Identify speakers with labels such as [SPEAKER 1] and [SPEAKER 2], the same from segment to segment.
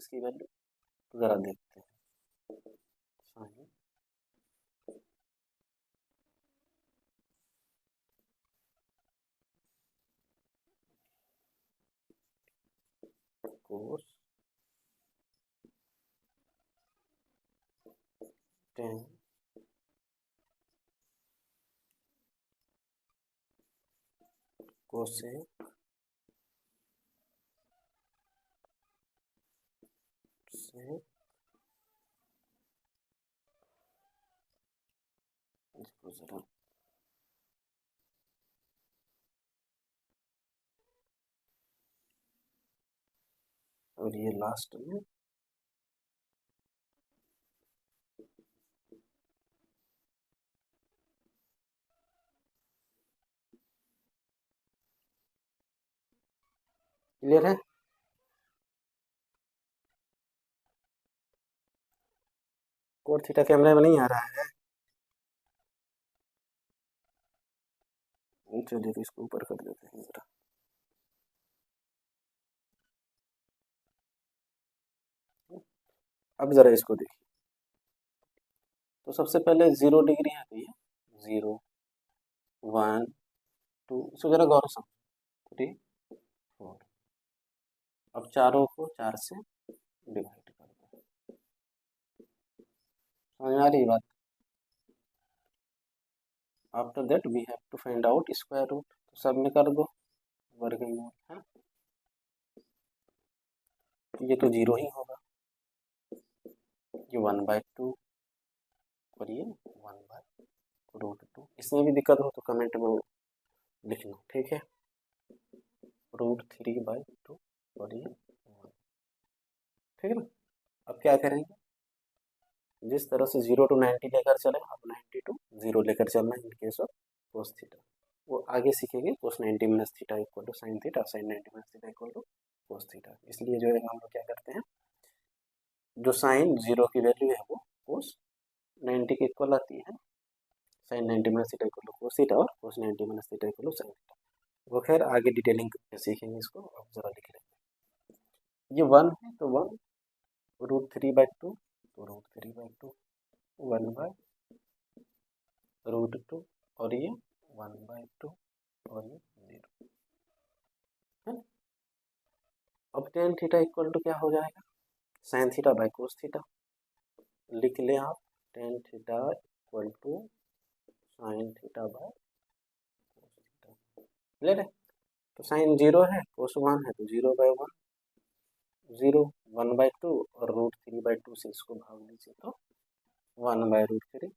[SPEAKER 1] इसकी वैल्यू, तो ज़रा देखते हैं। साइन कोस टेन कोसेक से इसको ज़रा और ये लास्ट में क्लियर है। कोट थीटा कैमरे में नहीं आ रहा है, चलिए तो इसको ऊपर कर देते हैं ज़रा। अब ज़रा इसको देखिए, तो सबसे पहले 0 डिग्री है, तो ये 0 1 2, इसको ज़रा गौर से 3 4। अब चारों को 4 से डिवाइड कर दो, समझ में आ रही बात। After that we have to find out square root, तो सब में कर दो वर्गमूल है, तो ये तो 0 ही होगा, ये 1/2 और ये 1/√2। इसमें भी दिक्कत हो तो कमेंट में लिखना, ठीक है। √3/2 और ये 1, ठीक है ना। अब क्या करेंगे, जिस तरह से 0 to 90 लेकर चले, अब 90 to 0 लेकर चलना है in case of cos theta. वो आगे सीखेंगे cos 90 minus theta equal to sine theta, sine 90 minus theta equal to cos theta. इसलिए जो है हम लोग क्या करते हैं, जो साइन 0 की वैल्यू है वो कोस 90 के इक्वल आती है, sine 90 minus theta equal to cos theta, और cos 90 minus theta equal to sine theta. वो खैर आगे डिटेलिंग सीखेंगे इसको, अब जरा लिख लेंगे। ये 1 है तो 1 √3/2, तो √3/2 1/√2 और ये 1/2 और ये 0 है। अब टेन थीटा इक्वल टू क्या हो जाएगा, sine theta by cos theta. लिख लें आप, tan theta equal to sine theta by cos theta, clear है। तो साइन 0 है, कोस 1 है, तो 0/1 0 1/2 और √3/2 से इसको भाग लीजिए तो 1/√3।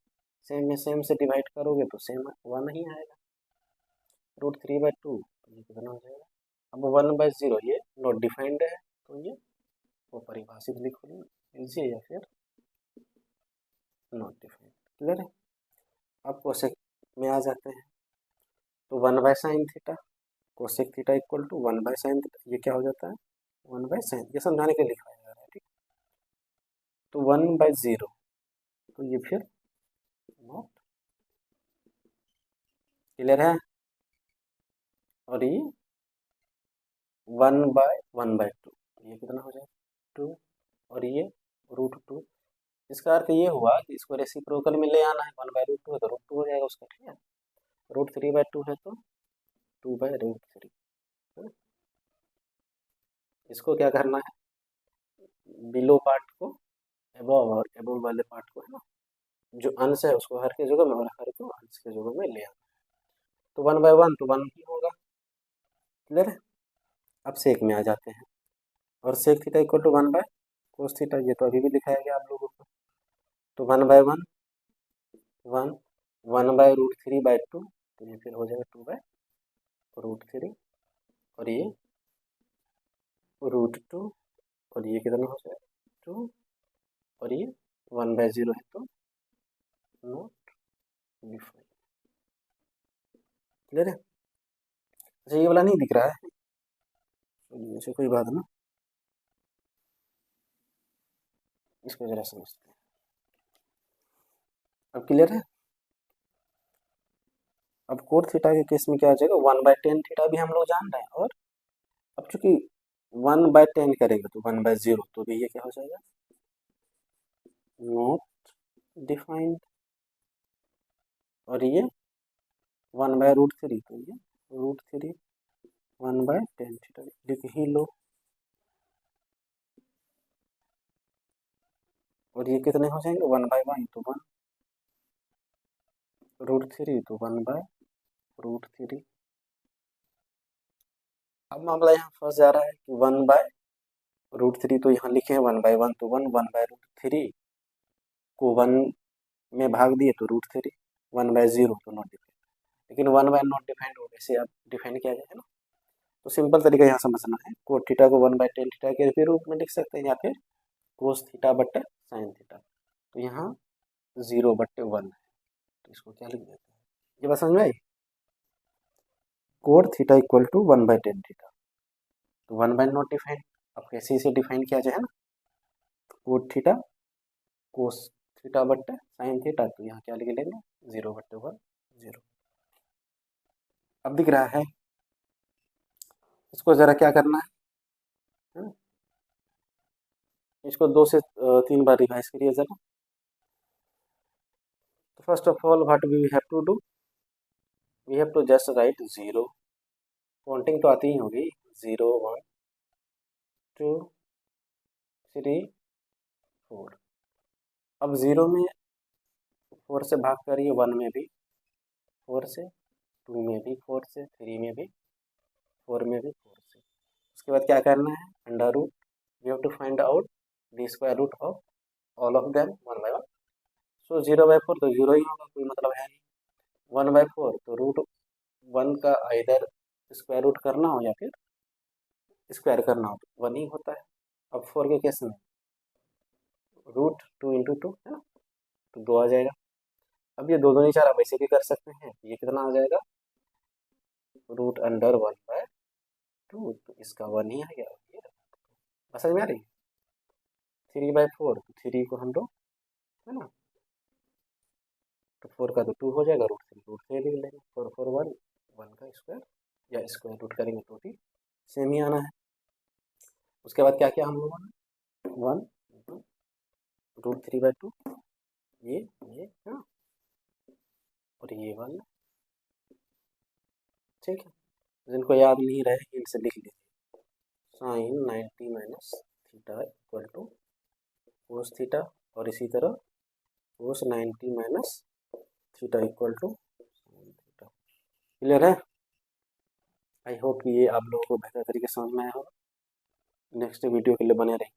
[SPEAKER 1] सेम में सेम से डिवाइड करोगे तो सेम 1 ही आएगा, √3/2 तो ये कितना हो जाएगा। अब 1/0 ये नॉट डिफाइंड है, तो ये वो परिभाषित लिख लीजिए या फिर नॉट डिफाइंड, क्लियर है। अब कोसेक में आ जाते हैं, तो 1/sin theta cosec theta equal to 1/sin theta, ये क्या हो जाता है 1/sin, ये समझाने के लिए लिखा जा रहा है, ठीक। तो 1/0, तो ये फिर नॉट, क्लियर है। और ये 1/1/2, ये कितना हो जाएगा 2, और ये √2। इसका अर्थ ये हुआ कि इसको रेसिप्रोकल में ले आना है, 1/√2 है तो √2 हो जाएगा उसका, ठीक है। √3/2 है तो 2/√3। इसको क्या करना है, बिलो पार्ट को एबव और एबव वाले पार्ट को, है ना, जो अंश है उसको हर के जगह में और हर को अंश के जगह में ले आना। तो 1/1 तो 1 ही होगा, क्लियर है। अब सेक में आ जाते हैं, और sec theta equal to 1/cos theta, ये तो अभी भी दिखाया गया आप लोगों को। तो 1/1 1 1/√3/2, तो ये फिर हो जाएगा 2/√3, और ये √2, और ये कितना हो जाएगा 2, और ये 1/0 है तो नॉट डिफाइंड, क्लियर है। अच्छा ये वाला नहीं दिख रहा है, ऐसे कोई बात ना, इसको जरा समझते हैं। अब क्लियर है। अब कोट थीटा के केस में क्या हो जाएगा, 1/tan थीटा भी हम लोग जान रहे हैं, और अब चूंकि 1/10 करेंगे तो 1/0, तो भी ये क्या हो जाएगा, नॉट डिफाइंड। और ये 1/√3, तो ये √3 1/10 थीटा लिख ही लो। और ये कितने हो जाएंगे, 1/1 तो 1 √3 तो 1/√3। अब मामला यहाँ फंस जा रहा है कि 1/√3, तो यहाँ लिखे हैं 1/1 तो 1, 1/√3 को 1 में भाग दिए तो √3, 1/0 तो नॉट डिफाइंड। लेकिन 1/नॉट डिफाइंड हो वैसे अब डिफाइंड किया गया है ना, तो सिंपल तरीका यहाँ समझना है, कोट थीटा को 1/10 थीटा के भी रूप में लिख सकते हैं, या फिर कोस थीटा बट्टे साइन थीटा। तो यहाँ 0/1 है, तो इसको क्या लिख देते हैं, ये बात समझ में आई। Cot theta equal to 1/10 theta, तो 1/नॉट डिफाइंड, अब कैसे इसे डिफाइन किया जाए ना, कोट थीटा कोस थीटा बट्टे साइन थीटा, तो यहाँ क्या लिख लेंगे, 0/1 0। अब दिख रहा है, इसको जरा क्या करना है? इसको 2 से 3 बार रिवाइज करिए जरा। तो first of all what we have to do, we have to just write 0, counting तो आती ही होगी, 0 1 2 3 4। अब 0 में 4 से भाग करिए, 1 में भी 4 से, 2 में भी 4 से, 3 में भी 4 में भी 4 से। उसके बाद क्या करना है, under root, we have to find out the square root of all of them 1/1। So 0/4 तो 0 ही होगा, कोई मतलब है नहीं। 1/4 तो √1 का इधर स्क्वायर रूट करना हो या फिर स्क्वायर करना हो तो 1 ही होता है। अब 4 के केस में √2 × 2 है ना, तो 2 आ जाएगा। अब ये 2 2 नहीं 4 आप वैसे भी कर सकते हैं, ये कितना आ जाएगा, √1/2, तो इसका 1 ही आ गया। ये समझ में आ रही, 3/4 तो 3 को हम लोग है ना, तो 4 का तो 2 हो जाएगा, √3 लिख लेंगे, 4 4 1 1 का स्क्वायर, या स्क्वायर रूट करेंगे तो भी सेम ही आना है। उसके बाद क्या किया हम लोगों ने, 1 √3/2, ये हाँ, और ये 1, ठीक है। जिनको याद नहीं रहे इनसे लिख लीजिए, sine 90 minus theta equal to cos theta, और इसी तरह cos 90 minus theta equal to sine theta. Clear है? आई होप कि ये आप लोगों को बेहतर तरीके से समझ में आया होगा। नेक्स्ट वीडियो के लिए बने रहें।